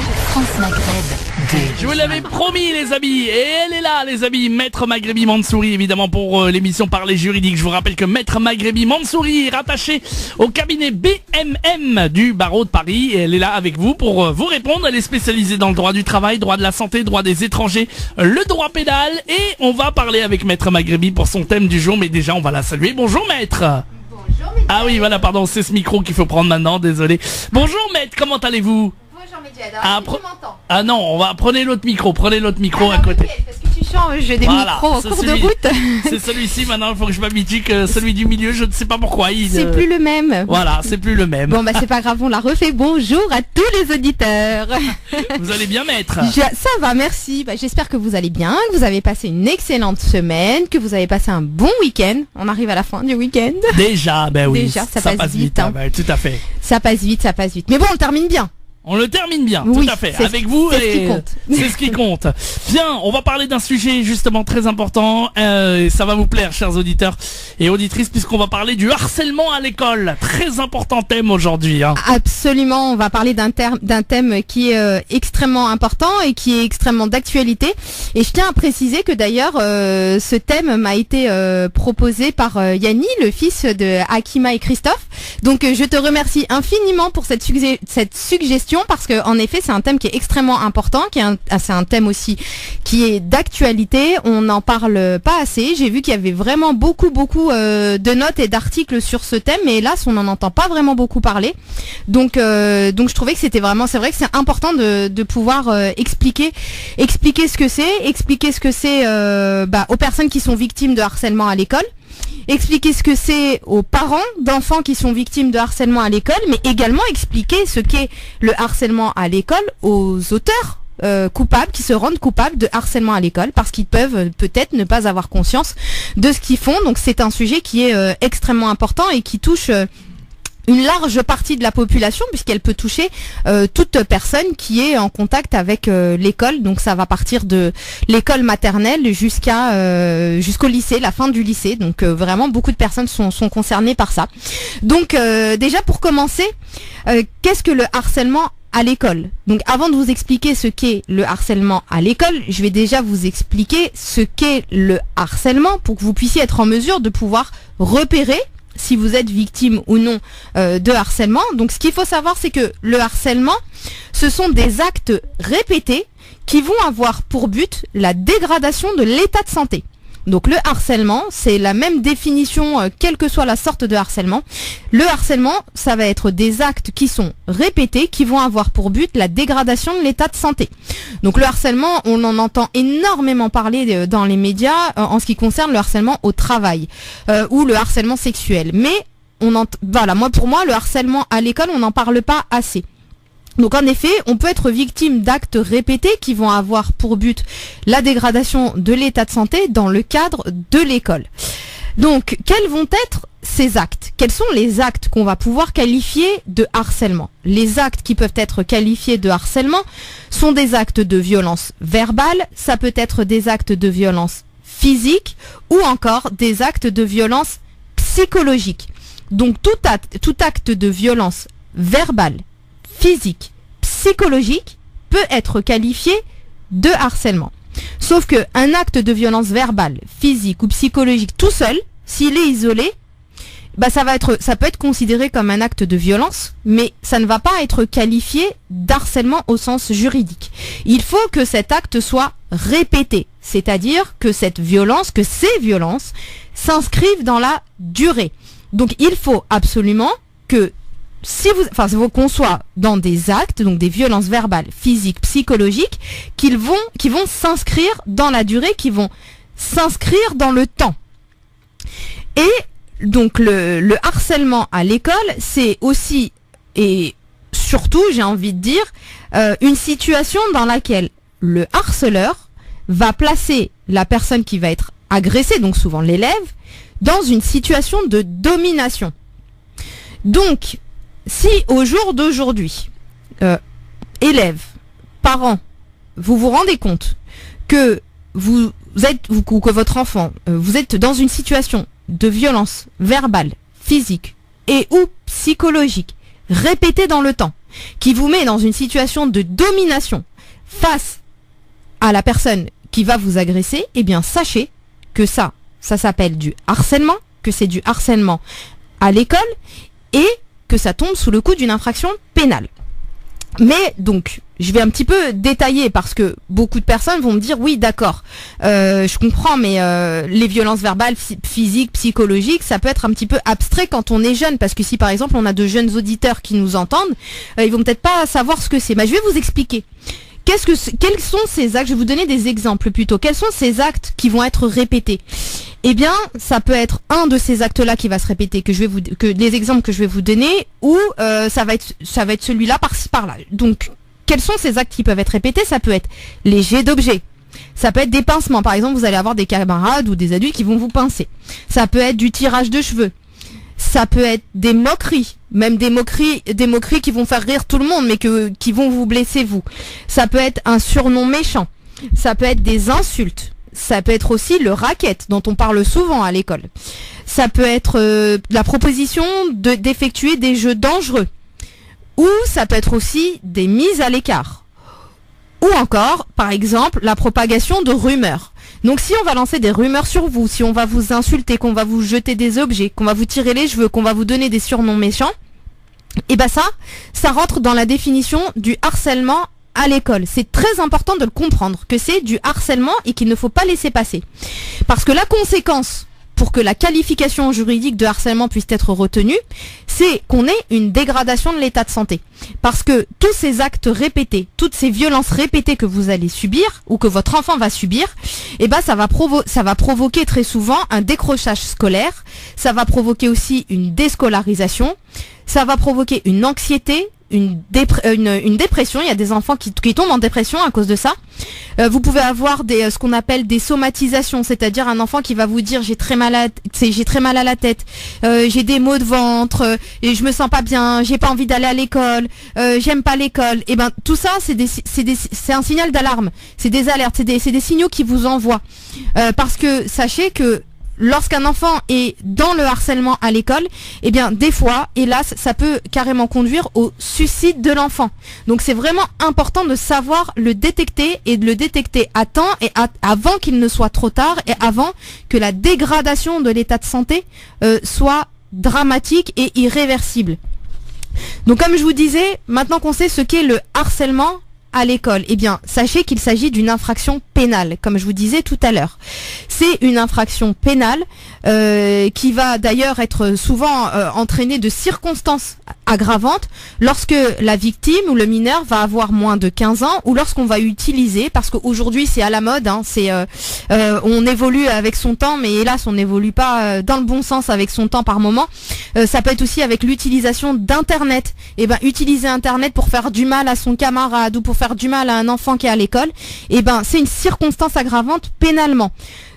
France Maghreb 2. Je vous l'avais promis les amis, et elle est là les amis, Maître Maghrebi Mansouri évidemment pour l'émission Parler Juridique. Je vous rappelle que Maître Maghrebi Mansouri est rattaché au cabinet BMM du barreau de Paris et elle est là avec vous pour vous répondre. Elle est spécialisée dans le droit du travail, droit de la santé, droit des étrangers, le droit pénal et on va parler avec Maître Maghrebi pour son thème du jour. Mais déjà on va la saluer. Bonjour Maître. Bonjour Maître. Ah oui voilà pardon, c'est ce micro qu'il faut prendre maintenant, désolé. Bonjour Maître, comment allez-vous? Bonjour Medjada, tu m'entends? Ah non, prenez l'autre micro à côté. Parce que tu changes des micros en cours de route. C'est celui-ci maintenant, il faut que je m'habitue que celui du milieu, je ne sais pas pourquoi. C'est plus le même. Voilà, c'est plus le même. Bon bah c'est pas grave, on la refait. Bonjour à tous les auditeurs. Vous allez bien Maître? Ça va, merci. Bah, j'espère que vous allez bien, que vous avez passé une excellente semaine, que vous avez passé un bon week-end. On arrive à la fin du week-end. Déjà, ben oui. Déjà, ça passe vite. Hein. Ben, tout à fait. Ça passe vite. Mais bon, on le termine bien. On le termine bien, oui, tout à fait, avec vous c'est ce qui compte. C'est ce qui compte. Bien, on va parler d'un sujet justement très important, ça va vous plaire chers auditeurs et auditrices puisqu'on va parler du harcèlement à l'école. Très important thème aujourd'hui. Hein. Absolument, on va parler d'un thème qui est extrêmement important et qui est extrêmement d'actualité. Et je tiens à préciser que d'ailleurs ce thème m'a été proposé par Yanni, le fils de Hakima et Christophe. Donc je te remercie infiniment pour cette suggestion. Parce que en effet c'est un thème qui est extrêmement important, c'est un thème aussi qui est d'actualité, on n'en parle pas assez. J'ai vu qu'il y avait vraiment beaucoup de notes et d'articles sur ce thème, mais hélas on n'en entend pas vraiment beaucoup parler. Donc je trouvais que c'est vrai que c'est important de pouvoir expliquer ce que c'est aux personnes qui sont victimes de harcèlement à l'école. Expliquer ce que c'est aux parents d'enfants qui sont victimes de harcèlement à l'école, mais également expliquer ce qu'est le harcèlement à l'école aux auteurs coupables, qui se rendent coupables de harcèlement à l'école, parce qu'ils peuvent peut-être ne pas avoir conscience de ce qu'ils font. Donc c'est un sujet qui est extrêmement important et qui touche une large partie de la population, puisqu'elle peut toucher toute personne qui est en contact avec l'école. Donc ça va partir de l'école maternelle jusqu'au lycée, la fin du lycée. Donc vraiment beaucoup de personnes sont concernées par ça. Donc déjà pour commencer, qu'est-ce que le harcèlement à l'école? Donc avant de vous expliquer ce qu'est le harcèlement à l'école, je vais déjà vous expliquer ce qu'est le harcèlement pour que vous puissiez être en mesure de pouvoir repérer si vous êtes victime ou non de harcèlement. Donc ce qu'il faut savoir, c'est que le harcèlement, ce sont des actes répétés qui vont avoir pour but la dégradation de l'état de santé. Donc le harcèlement, c'est la même définition quelle que soit la sorte de harcèlement. Le harcèlement, ça va être des actes qui sont répétés, qui vont avoir pour but la dégradation de l'état de santé. Donc le harcèlement, on en entend énormément parler dans les médias en ce qui concerne le harcèlement au travail ou le harcèlement sexuel. Mais pour moi, le harcèlement à l'école, on n'en parle pas assez. Donc en effet, on peut être victime d'actes répétés qui vont avoir pour but la dégradation de l'état de santé dans le cadre de l'école. Donc quels vont être ces actes? Quels sont les actes qu'on va pouvoir qualifier de harcèlement? Les actes qui peuvent être qualifiés de harcèlement sont des actes de violence verbale, ça peut être des actes de violence physique ou encore des actes de violence psychologique. Donc tout acte de violence verbale, physique, psychologique peut être qualifié de harcèlement. Sauf que un acte de violence verbale, physique ou psychologique tout seul, s'il est isolé, ça peut être considéré comme un acte de violence, mais ça ne va pas être qualifié d'harcèlement au sens juridique. Il faut que cet acte soit répété, c'est-à-dire que ces violences s'inscrivent dans la durée. Donc il faut absolument que qu'on soit dans des actes, donc des violences verbales, physiques, psychologiques, qui vont s'inscrire dans la durée, qui vont s'inscrire dans le temps. Et donc le harcèlement à l'école, c'est aussi et surtout, j'ai envie de dire, une situation dans laquelle le harceleur va placer la personne qui va être agressée, donc souvent l'élève, dans une situation de domination. Donc si au jour d'aujourd'hui, élèves, parents, vous vous rendez compte que que votre enfant, vous êtes dans une situation de violence verbale, physique et ou psychologique, répétée dans le temps, qui vous met dans une situation de domination face à la personne qui va vous agresser, eh bien sachez que ça s'appelle du harcèlement, que c'est du harcèlement à l'école et que ça tombe sous le coup d'une infraction pénale. Mais donc, je vais un petit peu détailler parce que beaucoup de personnes vont me dire oui d'accord, je comprends, mais les violences verbales, physiques, psychologiques, ça peut être un petit peu abstrait quand on est jeune, parce que si par exemple on a de jeunes auditeurs qui nous entendent, ils vont peut-être pas savoir ce que c'est. Mais je vais vous expliquer. Quels sont ces actes? Je vais vous donner des exemples plutôt. Quels sont ces actes qui vont être répétés? Eh bien, ça peut être un de ces actes-là qui va se répéter, que les exemples que je vais vous donner, ou ça va être celui-là par-ci par-là. Donc, quels sont ces actes qui peuvent être répétés? Ça peut être les jets d'objets. Ça peut être des pincements. Par exemple, vous allez avoir des camarades ou des adultes qui vont vous pincer. Ça peut être du tirage de cheveux. Ça peut être des moqueries, même des moqueries qui vont faire rire tout le monde, mais qui vont vous blesser vous. Ça peut être un surnom méchant. Ça peut être des insultes. Ça peut être aussi le racket dont on parle souvent à l'école. Ça peut être la proposition d'effectuer des jeux dangereux. Ou ça peut être aussi des mises à l'écart. Ou encore, par exemple, la propagation de rumeurs. Donc si on va lancer des rumeurs sur vous, si on va vous insulter, qu'on va vous jeter des objets, qu'on va vous tirer les cheveux, qu'on va vous donner des surnoms méchants, et ben ça rentre dans la définition du harcèlement à l'école. C'est très important de le comprendre, que c'est du harcèlement et qu'il ne faut pas laisser passer. Parce que la conséquence, pour que la qualification juridique de harcèlement puisse être retenue, c'est qu'on ait une dégradation de l'état de santé. Parce que tous ces actes répétés, toutes ces violences répétées que vous allez subir, ou que votre enfant va subir, eh ben ça va provoquer très souvent un décrochage scolaire, ça va provoquer aussi une déscolarisation, ça va provoquer une anxiété, une dépression. Il y a des enfants qui tombent en dépression à cause de ça. Vous pouvez avoir ce qu'on appelle des somatisations, c'est-à-dire un enfant qui va vous dire j'ai très mal à la tête, j'ai des maux de ventre, et je me sens pas bien, j'ai pas envie d'aller à l'école, j'aime pas l'école. Et ben tout ça c'est un signal d'alarme, c'est des alertes, c'est des signaux qui vous envoient. Parce que sachez que lorsqu'un enfant est dans le harcèlement à l'école, eh bien des fois, hélas, ça peut carrément conduire au suicide de l'enfant. Donc c'est vraiment important de savoir le détecter et de le détecter à temps et avant qu'il ne soit trop tard et avant que la dégradation de l'état de santé soit dramatique et irréversible. Donc comme je vous disais, maintenant qu'on sait ce qu'est le harcèlement à l'école, eh bien, sachez qu'il s'agit d'une infraction pénale, comme je vous disais tout à l'heure. C'est une infraction pénale qui va d'ailleurs être souvent entraînée de circonstances aggravantes lorsque la victime ou le mineur va avoir moins de 15 ans ou lorsqu'on va utiliser, parce qu'aujourd'hui c'est à la mode, hein, on évolue avec son temps, mais hélas on n'évolue pas dans le bon sens avec son temps par moment. Ça peut être aussi avec l'utilisation d'internet. Et ben utiliser internet pour faire du mal à son camarade ou pour faire du mal à un enfant qui est à l'école, et ben c'est une circonstance aggravante pénalement.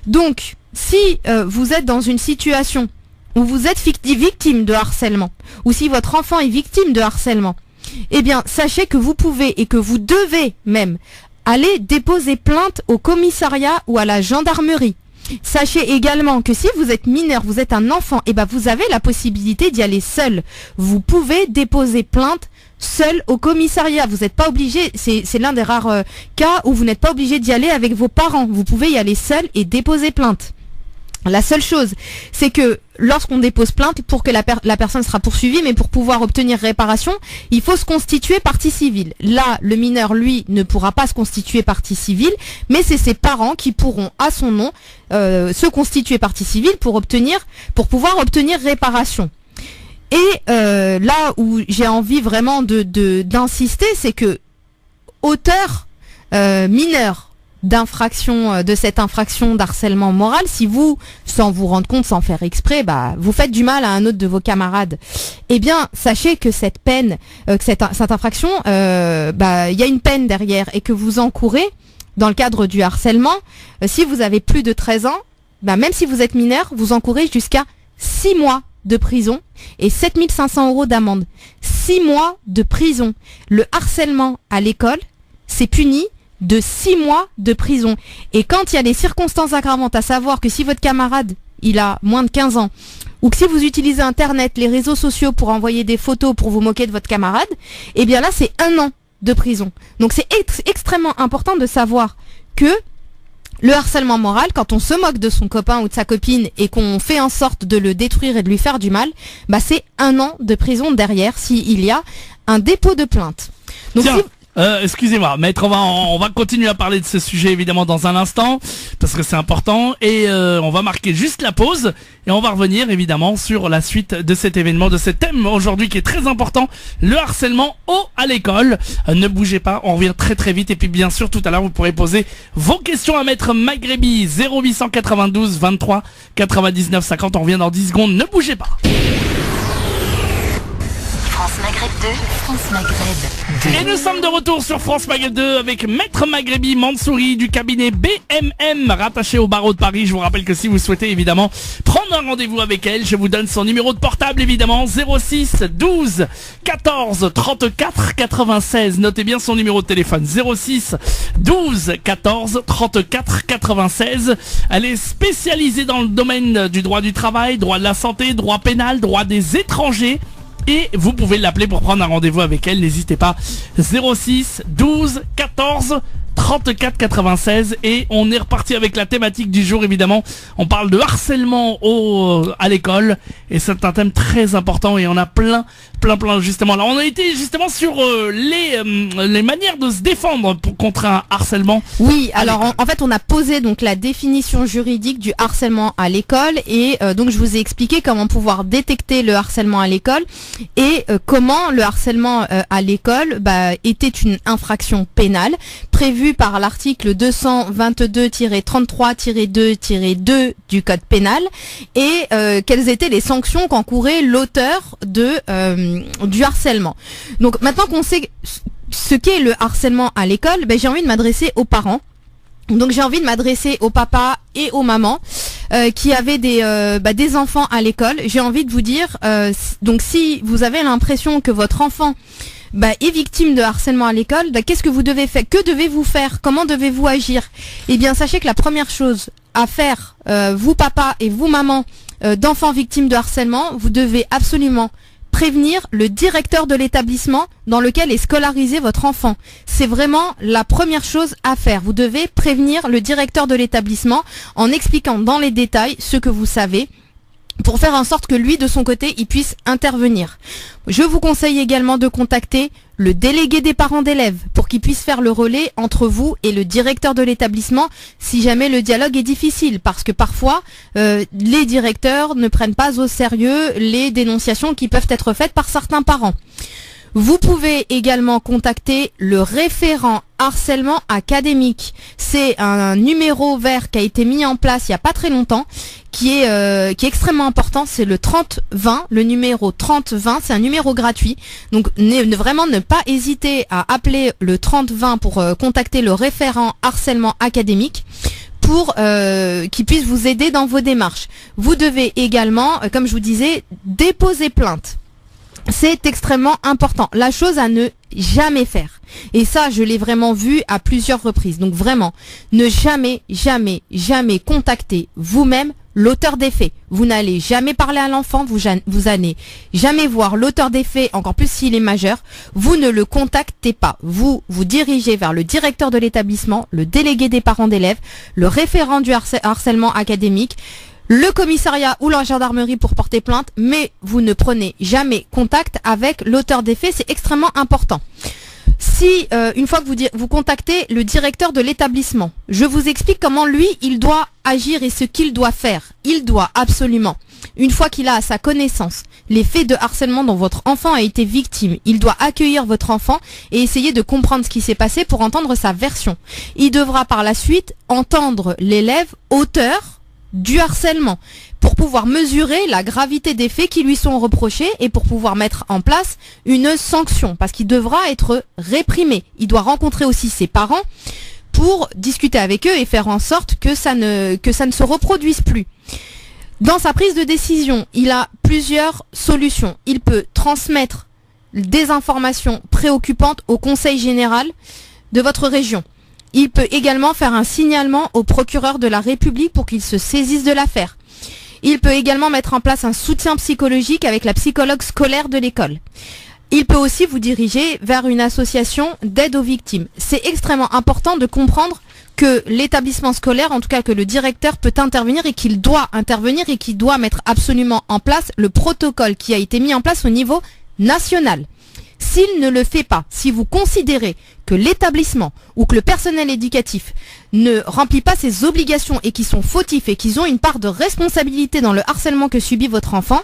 Donc si vous êtes dans une situation où vous êtes victime de harcèlement, ou si votre enfant est victime de harcèlement, eh bien sachez que vous pouvez et que vous devez même aller déposer plainte au commissariat ou à la gendarmerie. Sachez également que si vous êtes mineur, vous êtes un enfant, et ben vous avez la possibilité d'y aller seul. Vous pouvez déposer plainte seul au commissariat. Vous n'êtes pas obligé, c'est l'un des rares cas où vous n'êtes pas obligé d'y aller avec vos parents. Vous pouvez y aller seul et déposer plainte. La seule chose, c'est que lorsqu'on dépose plainte, pour que la personne sera poursuivie, mais pour pouvoir obtenir réparation, il faut se constituer partie civile. Là, le mineur, lui, ne pourra pas se constituer partie civile, mais c'est ses parents qui pourront, à son nom, se constituer partie civile pour pouvoir obtenir réparation. Et là où j'ai envie vraiment d'insister, c'est que auteur mineur de cette infraction d'harcèlement moral, si vous, sans vous rendre compte, sans faire exprès, vous faites du mal à un autre de vos camarades, eh bien, sachez que cette peine, que cette infraction, il y a une peine derrière et que vous encourez dans le cadre du harcèlement. Si vous avez plus de 13 ans, même si vous êtes mineur, vous encourez jusqu'à 6 mois de prison et 7 500 € d'amende. 6 mois de prison. Le harcèlement à l'école, c'est puni de 6 mois de prison. Et quand il y a des circonstances aggravantes, à savoir que si votre camarade, il a moins de 15 ans, ou que si vous utilisez Internet, les réseaux sociaux pour envoyer des photos pour vous moquer de votre camarade, eh bien là c'est 1 an de prison. Donc c'est extrêmement important de savoir que le harcèlement moral, quand on se moque de son copain ou de sa copine et qu'on fait en sorte de le détruire et de lui faire du mal, bah c'est 1 an de prison derrière s'il y a un dépôt de plainte. Donc Tiens. Excusez-moi, maître, on va continuer à parler de ce sujet évidemment dans un instant parce que c'est important et on va marquer juste la pause et on va revenir évidemment sur la suite de cet événement, de ce thème aujourd'hui qui est très important, le harcèlement à l'école. Ne bougez pas, on revient très très vite et puis bien sûr tout à l'heure vous pourrez poser vos questions à maître Maghrebi 0892 23 99 50. On revient dans 10 secondes, ne bougez pas. France Maghreb 2, France Maghreb 2. Et nous sommes de retour sur France Maghreb 2 avec maître Maghrebi Mansouri du cabinet BMM rattaché au barreau de Paris. Je vous rappelle que si vous souhaitez évidemment prendre un rendez-vous avec elle, je vous donne son numéro de portable évidemment 06 12 14 34 96. Notez bien son numéro de téléphone 06 12 14 34 96. Elle est spécialisée dans le domaine du droit du travail, droit de la santé, droit pénal, droit des étrangers. Et vous pouvez l'appeler pour prendre un rendez-vous avec elle, n'hésitez pas, 06 12 14 34 96. Et on est reparti avec la thématique du jour évidemment. On parle de harcèlement à l'école et c'est un thème très important et on a plein justement. Alors on a été justement sur les manières de se défendre contre un harcèlement. Oui, alors en fait on a posé donc la définition juridique du harcèlement à l'école et donc je vous ai expliqué comment pouvoir détecter le harcèlement à l'école et comment le harcèlement à l'école était une infraction pénale prévue par l'article 222-33-2-2 du code pénal et quelles étaient les sanctions qu'encourait l'auteur du harcèlement. Donc maintenant qu'on sait ce qu'est le harcèlement à l'école, j'ai envie de m'adresser aux parents. Donc j'ai envie de m'adresser aux papas et aux mamans qui avaient des enfants à l'école. J'ai envie de vous dire, donc si vous avez l'impression que votre enfant est victime de harcèlement à l'école, qu'est-ce que vous devez faire? Que devez-vous faire? Comment devez-vous agir? Eh bien, sachez que la première chose à faire, vous papa et vous maman d'enfants victimes de harcèlement, vous devez absolument prévenir le directeur de l'établissement dans lequel est scolarisé votre enfant. C'est vraiment la première chose à faire. Vous devez prévenir le directeur de l'établissement en expliquant dans les détails ce que vous savez pour faire en sorte que lui, de son côté, il puisse intervenir. Je vous conseille également de contacter le délégué des parents d'élèves pour qu'il puisse faire le relais entre vous et le directeur de l'établissement si jamais le dialogue est difficile, parce que parfois les directeurs ne prennent pas au sérieux les dénonciations qui peuvent être faites par certains parents. Vous pouvez également contacter le référent harcèlement académique. C'est un numéro vert qui a été mis en place il n'y a pas très longtemps, qui est extrêmement important. C'est le 3020, le numéro 3020. C'est un numéro gratuit. Donc vraiment ne pas hésiter à appeler le 3020 pour contacter le référent harcèlement académique pour qu'il puisse vous aider dans vos démarches. Vous devez également, comme je vous disais, déposer plainte. C'est extrêmement important. La chose à ne jamais faire. Et ça, je l'ai vraiment vu à plusieurs reprises. Donc vraiment, ne jamais contacter vous-même l'auteur des faits. Vous n'allez jamais parler à l'enfant, vous n'allez jamais voir l'auteur des faits, encore plus s'il est majeur. Vous ne le contactez pas. Vous vous dirigez vers le directeur de l'établissement, le délégué des parents d'élèves, le référent du harcèlement académique, le commissariat ou la gendarmerie pour porter plainte, mais vous ne prenez jamais contact avec l'auteur des faits, c'est extrêmement important. Si, une fois que vous contactez le directeur de l'établissement, je vous explique comment lui, il doit agir et ce qu'il doit faire. Il doit absolument, une fois qu'il a à sa connaissance les faits de harcèlement dont votre enfant a été victime, il doit accueillir votre enfant et essayer de comprendre ce qui s'est passé pour entendre sa version. Il devra par la suite entendre l'élève auteur du harcèlement pour pouvoir mesurer la gravité des faits qui lui sont reprochés et pour pouvoir mettre en place une sanction, parce qu'il devra être réprimé. Il doit rencontrer aussi ses parents pour discuter avec eux et faire en sorte que ça ne se reproduise plus. Dans sa prise de décision, il a plusieurs solutions. Il peut transmettre des informations préoccupantes au conseil général de votre région. Il peut également faire un signalement au procureur de la République pour qu'il se saisisse de l'affaire. Il peut également mettre en place un soutien psychologique avec la psychologue scolaire de l'école. Il peut aussi vous diriger vers une association d'aide aux victimes. C'est extrêmement important de comprendre que l'établissement scolaire, en tout cas que le directeur peut intervenir et qu'il doit intervenir et qu'il doit mettre absolument en place le protocole qui a été mis en place au niveau national. S'il ne le fait pas, si vous considérez que l'établissement ou que le personnel éducatif ne remplit pas ses obligations et qui sont fautifs et qu'ils ont une part de responsabilité dans le harcèlement que subit votre enfant,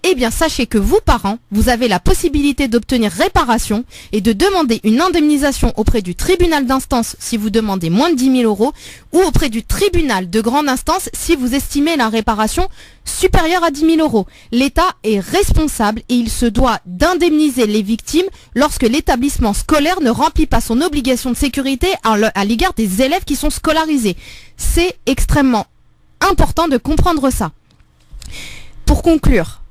eh bien sachez que vous, parents, vous avez la possibilité d'obtenir réparation et de demander une indemnisation auprès du tribunal d'instance si vous demandez moins de 10 000 € ou auprès du tribunal de grande instance si vous estimez la réparation supérieure à 10 000 €. L'État est responsable et il se doit d'indemniser les victimes lorsque l'établissement scolaire ne remplit pas son obligation de sécurité à l'égard des élèves qui sont scolarisés. C'est extrêmement important de comprendre ça. Pour conclure,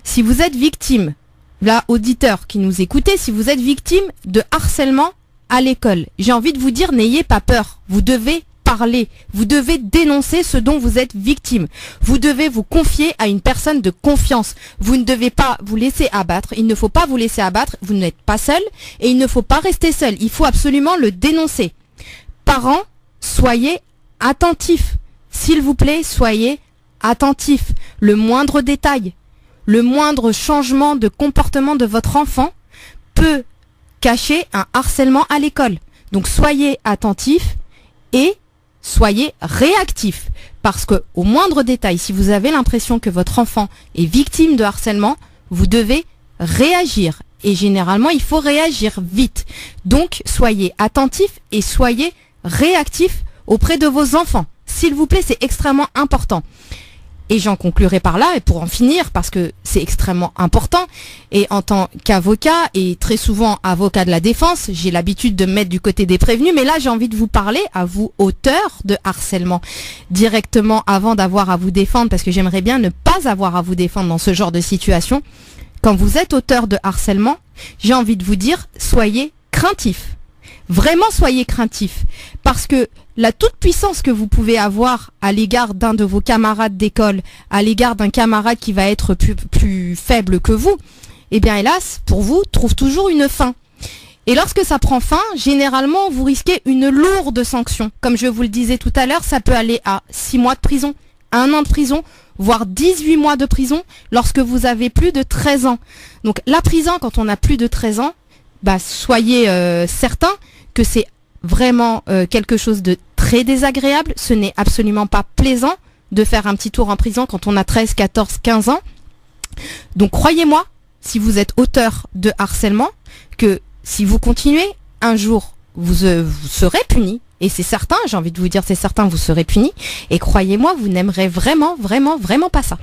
si vous êtes victime, là, auditeurs qui nous écoutez, si vous êtes victime de harcèlement à l'école, j'ai envie de vous dire, n'ayez pas peur. Vous devez parler. Vous devez dénoncer ce dont vous êtes victime. Vous devez vous confier à une personne de confiance. Vous ne devez pas vous laisser abattre. Il ne faut pas vous laisser abattre. Vous n'êtes pas seul et il ne faut pas rester seul. Il faut absolument le dénoncer. Parents, soyez attentifs. S'il vous plaît, soyez attentifs. Le moindre détail, le moindre changement de comportement de votre enfant peut cacher un harcèlement à l'école. Donc soyez attentifs et soyez réactifs, parce que au moindre détail, si vous avez l'impression que votre enfant est victime de harcèlement, vous devez réagir. Et généralement, il faut réagir vite. Donc, soyez attentifs et soyez réactifs auprès de vos enfants. S'il vous plaît, c'est extrêmement important. Et j'en conclurai par là, et pour en finir, parce que c'est extrêmement important, et en tant qu'avocat, et très souvent avocat de la défense, j'ai l'habitude de me mettre du côté des prévenus, mais là j'ai envie de vous parler, à vous auteurs de harcèlement, directement avant d'avoir à vous défendre, parce que j'aimerais bien ne pas avoir à vous défendre dans ce genre de situation. Quand vous êtes auteur de harcèlement, j'ai envie de vous dire, soyez craintifs. Vraiment soyez craintifs, parce que la toute-puissance que vous pouvez avoir à l'égard d'un de vos camarades d'école, à l'égard d'un camarade qui va être plus faible que vous, eh bien hélas, pour vous, trouve toujours une fin. Et lorsque ça prend fin, généralement, vous risquez une lourde sanction. Comme je vous le disais tout à l'heure, ça peut aller à 6 mois de prison, 1 an de prison, voire 18 mois de prison lorsque vous avez plus de 13 ans. Donc la prison, quand on a plus de 13 ans, bah, soyez certains que c'est vraiment quelque chose de très désagréable. Ce n'est absolument pas plaisant de faire un petit tour en prison quand on a 13, 14, 15 ans. Donc croyez-moi, si vous êtes auteur de harcèlement, que si vous continuez, un jour vous serez puni. Et c'est certain, j'ai envie de vous dire, c'est certain, vous serez puni. Et croyez-moi, vous n'aimerez vraiment, vraiment, vraiment pas ça.